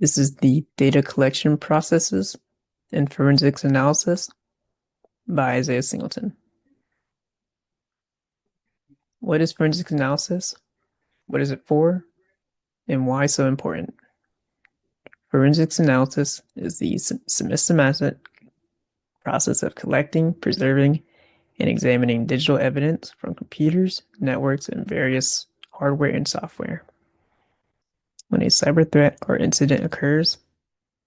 This is the Data Collection Processes and Forensics Analysis by Isaiah Singleton. What is forensics analysis? What is it for? And why so important? Forensics analysis is the systematic process of collecting, preserving, and examining digital evidence from computers, networks, and various hardware and software. When a cyber threat or incident occurs,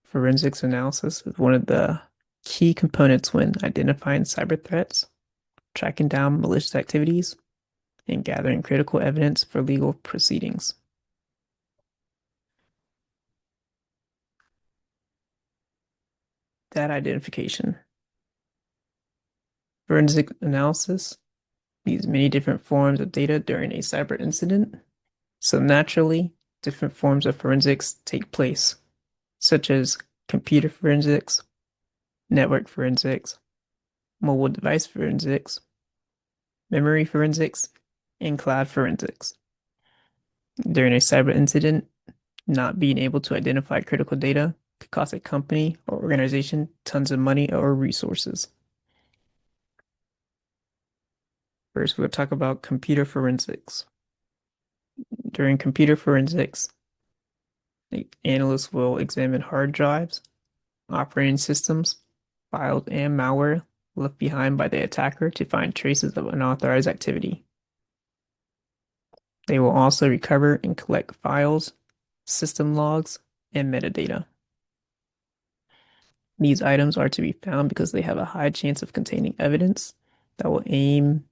forensics analysis is one of the key components when identifying cyber threats, tracking down malicious activities, and gathering critical evidence for legal proceedings. Data identification. Forensic analysis needs many different forms of data during a cyber incident, so naturally, different forms of forensics take place, such as computer forensics, network forensics, mobile device forensics, memory forensics, and cloud forensics. During a cyber incident, not being able to identify critical data could cost a company or organization tons of money or resources. First, we'll talk about computer forensics. During computer forensics, the analysts will examine hard drives, operating systems, files, and malware left behind by the attacker to find traces of unauthorized activity. They will also recover and collect files, system logs, and metadata. These items are to be found because they have a high chance of containing evidence that will aim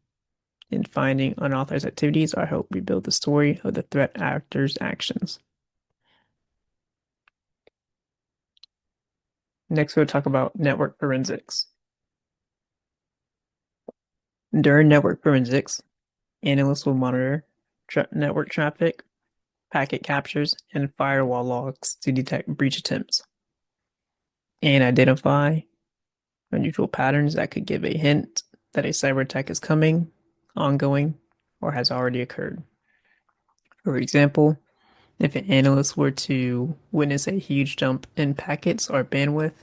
in finding unauthorized activities or help rebuild the story of the threat actor's actions. Next, we'll talk about network forensics. During network forensics, analysts will monitor network traffic, packet captures, and firewall logs to detect breach attempts and identify unusual patterns that could give a hint that a cyber attack is coming, ongoing, or has already occurred. For example, if an analyst were to witness a huge jump in packets or bandwidth,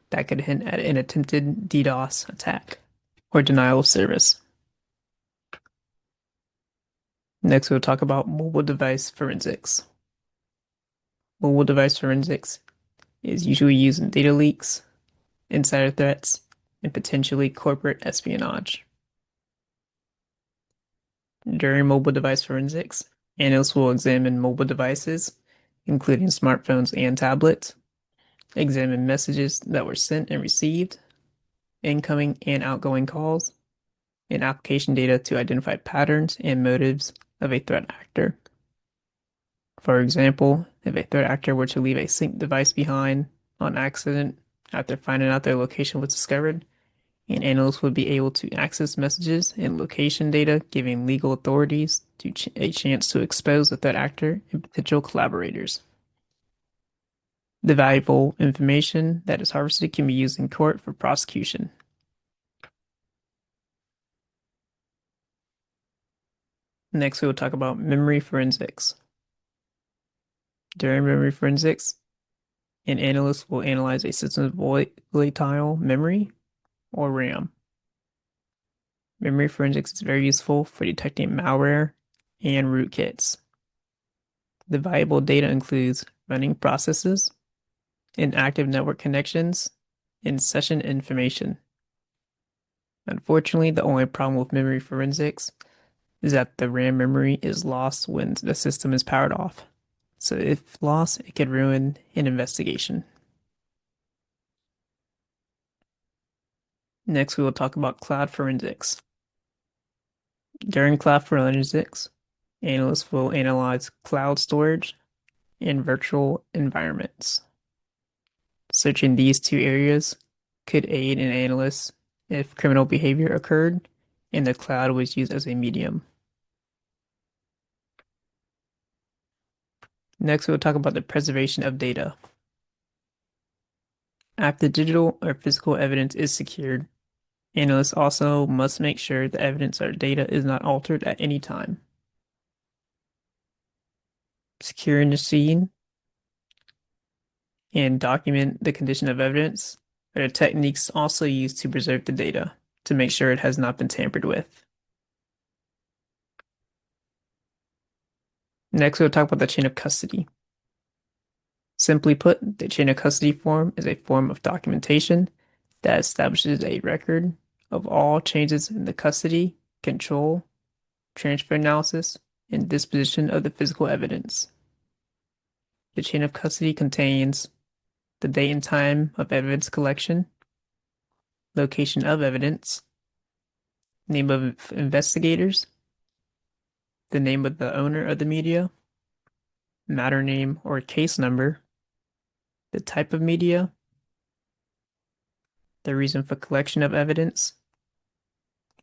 that could hint at an attempted DDoS attack or denial of service. Next, we'll talk about mobile device forensics. Mobile device forensics is usually used in data leaks, insider threats, and potentially corporate espionage. During mobile device forensics, analysts will examine mobile devices, including smartphones and tablets, examine messages that were sent and received, incoming and outgoing calls, and application data to identify patterns and motives of a threat actor. For example, if a threat actor were to leave a sync device behind on accident after finding out their location was discovered, an analyst would be able to access messages and location data, giving legal authorities a chance to expose the threat actor and potential collaborators. The valuable information that is harvested can be used in court for prosecution. Next, we will talk about memory forensics. During memory forensics, an analyst will analyze a system's volatile memory, or RAM. Memory forensics is very useful for detecting malware and rootkits. The valuable data includes running processes, inactive network connections, and session information. Unfortunately, the only problem with memory forensics is that the RAM memory is lost when the system is powered off. So if lost, it could ruin an investigation. Next, we will talk about cloud forensics. During cloud forensics, analysts will analyze cloud storage and virtual environments. Searching these two areas could aid an analyst if criminal behavior occurred and the cloud was used as a medium. Next, we'll talk about the preservation of data. After digital or physical evidence is secured, analysts also must make sure the evidence or data is not altered at any time. Securing the scene and document the condition of evidence are the techniques also used to preserve the data to make sure it has not been tampered with. Next, we'll talk about the chain of custody. Simply put, the chain of custody form is a form of documentation that establishes a record of all changes in the custody, control, transfer analysis, and disposition of the physical evidence. The chain of custody contains the date and time of evidence collection, location of evidence, name of investigators, the name of the owner of the media, matter name or case number, the type of media, the reason for collection of evidence,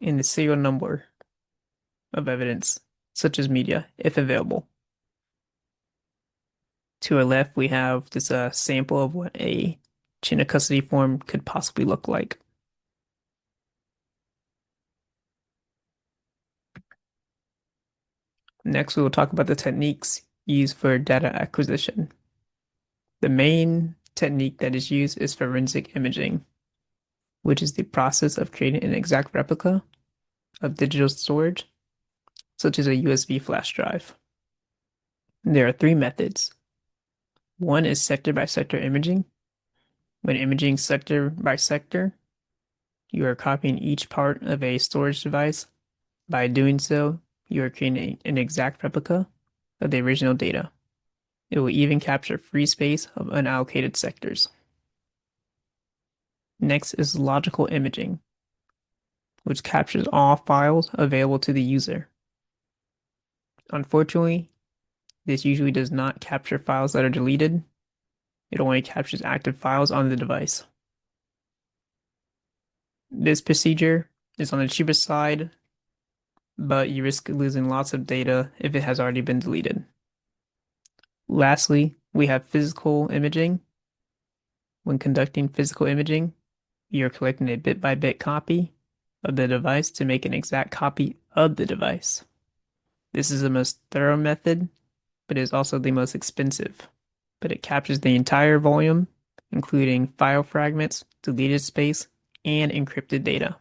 and the serial number of evidence, such as media, if available. To our left, we have this sample of what a chain of custody form could possibly look like. Next, we will talk about the techniques used for data acquisition. The main technique that is used is forensic imaging, which is the process of creating an exact replica of digital storage, such as a USB flash drive. There are three methods. One is sector by sector imaging. When imaging sector by sector, you are copying each part of a storage device. By doing so, you are creating an exact replica of the original data. It will even capture free space of unallocated sectors. Next is logical imaging, which captures all files available to the user. Unfortunately, this usually does not capture files that are deleted. It only captures active files on the device. This procedure is on the cheapest side, but you risk losing lots of data if it has already been deleted. Lastly, we have physical imaging. When conducting physical imaging, you're collecting a bit-by-bit copy of the device to make an exact copy of the device. This is the most thorough method, but is also the most expensive. But it captures the entire volume, including file fragments, deleted space, and encrypted data.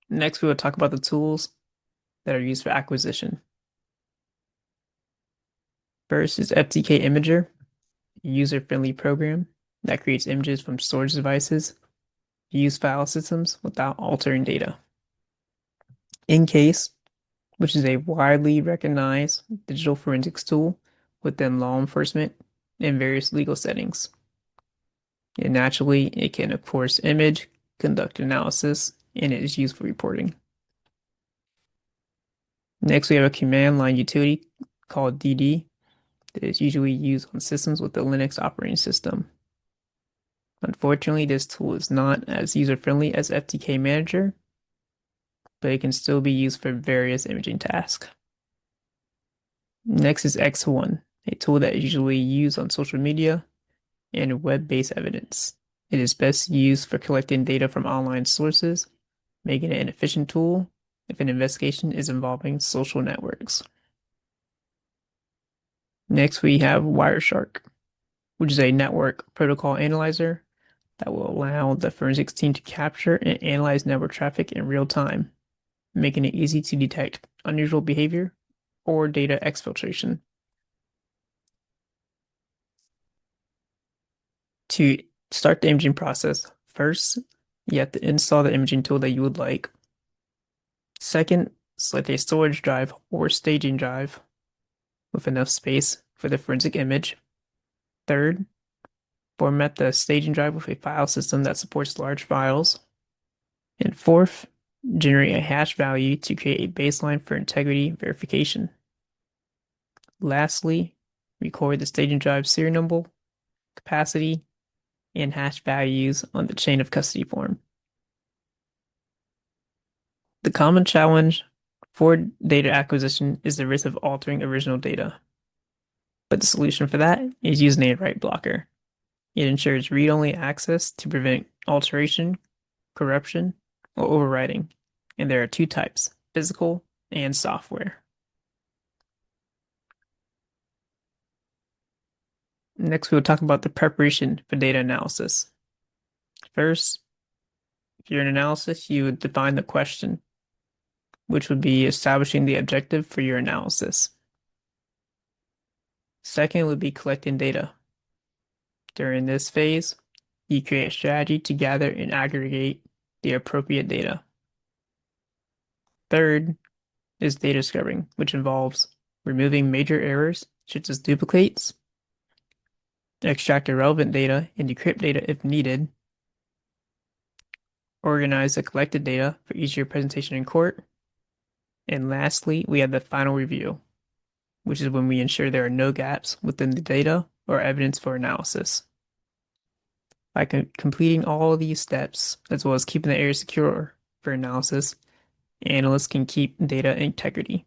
Next, we will talk about the tools that are used for acquisition. First is FTK Imager, a user-friendly program that creates images from storage devices to use file systems without altering data. InCase, which is a widely recognized digital forensics tool within law enforcement and various legal settings. And naturally, it can, of course, image, conduct analysis, and it is used for reporting. Next, we have a command line utility called DD that is usually used on systems with the Linux operating system. Unfortunately, this tool is not as user-friendly as FTK Manager, but it can still be used for various imaging tasks. Next is X1, a tool that is usually used on social media and web-based evidence. It is best used for collecting data from online sources, making it an efficient tool if an investigation is involving social networks. Next, we have Wireshark, which is a network protocol analyzer that will allow the forensics team to capture and analyze network traffic in real time, making it easy to detect unusual behavior or data exfiltration. To start the imaging process, first, you have to install the imaging tool that you would like. Second, select a storage drive or staging drive with enough space for the forensic image. Third, format the staging drive with a file system that supports large files. And fourth, generate a hash value to create a baseline for integrity verification. Lastly, record the staging drive serial number, capacity, and hash values on the chain of custody form. The common challenge for data acquisition is the risk of altering original data. But the solution for that is using a write blocker. It ensures read-only access to prevent alteration, corruption, or overwriting. And there are two types, physical and software. Next, we'll talk about the preparation for data analysis. First, if you're in analysis, you would define the question, which would be establishing the objective for your analysis. Second would be collecting data. During this phase, you create a strategy to gather and aggregate the appropriate data. Third is data scrubbing, which involves removing major errors, such as duplicates, extract irrelevant data and decrypt data if needed, organize the collected data for easier presentation in court, and lastly, we have the final review, which is when we ensure there are no gaps within the data or evidence for analysis. By completing all of these steps, as well as keeping the area secure for analysis, analysts can keep data integrity.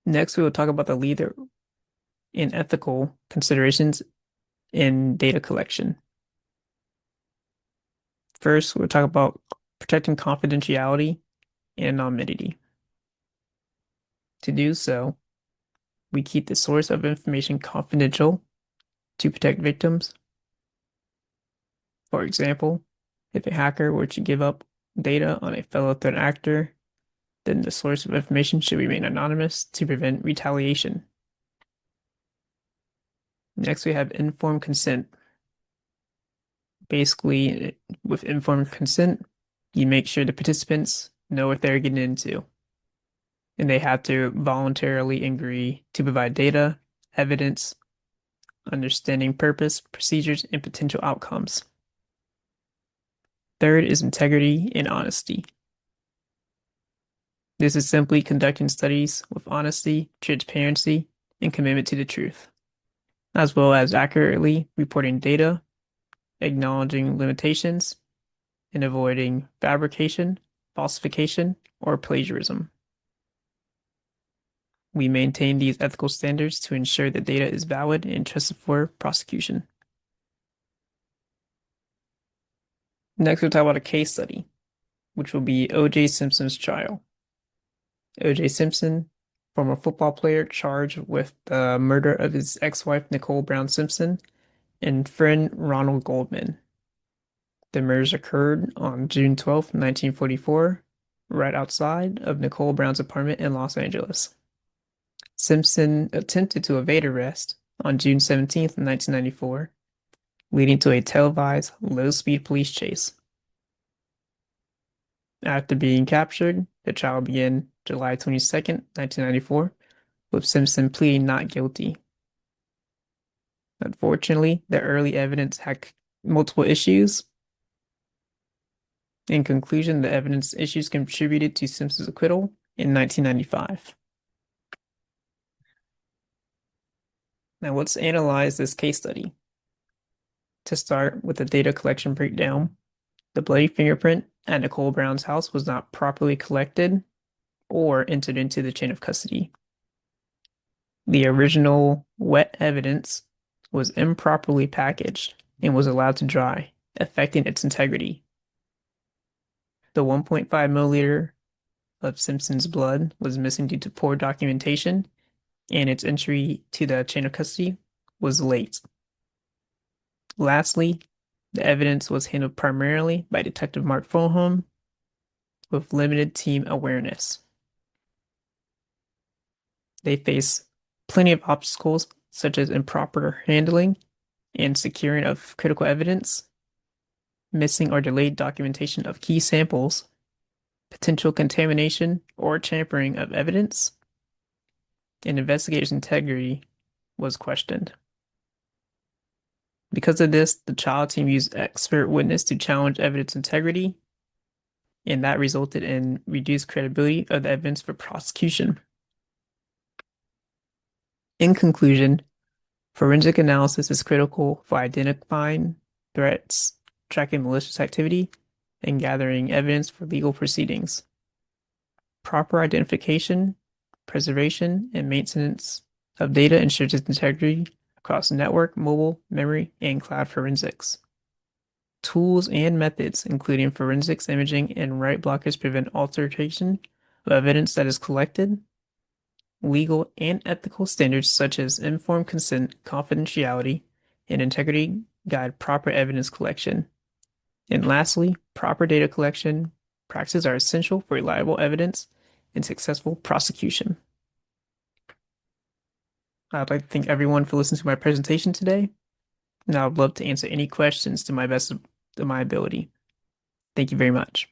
Next, we will talk about the legal and ethical considerations in data collection. First, we'll talk about protecting confidentiality and anonymity. To do so, we keep the source of information confidential to protect victims. For example, if a hacker were to give up data on a fellow threat actor, then the source of information should remain anonymous to prevent retaliation. Next, we have informed consent. Basically, with informed consent, you make sure the participants know what they're getting into, and they have to voluntarily agree to provide data, evidence, understanding purpose, procedures, and potential outcomes. Third is integrity and honesty. This is simply conducting studies with honesty, transparency, and commitment to the truth, as well as accurately reporting data, acknowledging limitations, and avoiding fabrication, falsification, or plagiarism. We maintain these ethical standards to ensure that data is valid and trusted for prosecution. Next, we'll talk about a case study, which will be O.J. Simpson's trial. O.J. Simpson, former football player charged with the murder of his ex-wife Nicole Brown Simpson and friend Ronald Goldman. The murders occurred on June 12, 1944, right outside of Nicole Brown's apartment in Los Angeles. Simpson attempted to evade arrest on June 17, 1994, leading to a televised low-speed police chase. After being captured, the trial began July 22, 1994, with Simpson pleading not guilty. Unfortunately, the early evidence had multiple issues. In conclusion, the evidence issues contributed to Simpson's acquittal in 1995. Now let's analyze this case study. To start with the data collection breakdown, the bloody fingerprint at Nicole Brown's house was not properly collected or entered into the chain of custody. The original wet evidence was improperly packaged and was allowed to dry, affecting its integrity. The 1.5 milliliter of Simpson's blood was missing due to poor documentation, and its entry to the chain of custody was late. Lastly, the evidence was handled primarily by Detective Mark Fulham with limited team awareness. They face plenty of obstacles, such as improper handling and securing of critical evidence, missing or delayed documentation of key samples, potential contamination or tampering of evidence, and investigators' integrity was questioned. Because of this, the trial team used expert witness to challenge evidence integrity, and that resulted in reduced credibility of the evidence for prosecution. In conclusion, forensic analysis is critical for identifying threats, tracking malicious activity, and gathering evidence for legal proceedings. Proper identification, preservation, and maintenance of data ensures its integrity across network, mobile, memory, and cloud forensics. Tools and methods, including forensics imaging and write blockers, prevent alteration of evidence that is collected. legal and ethical standards such as informed consent, confidentiality, and integrity guide proper evidence collection. And lastly, proper data collection practices are essential for reliable evidence and successful prosecution. I'd like to thank everyone for listening to my presentation today, and I would love to answer any questions to my best of my ability. Thank you very much.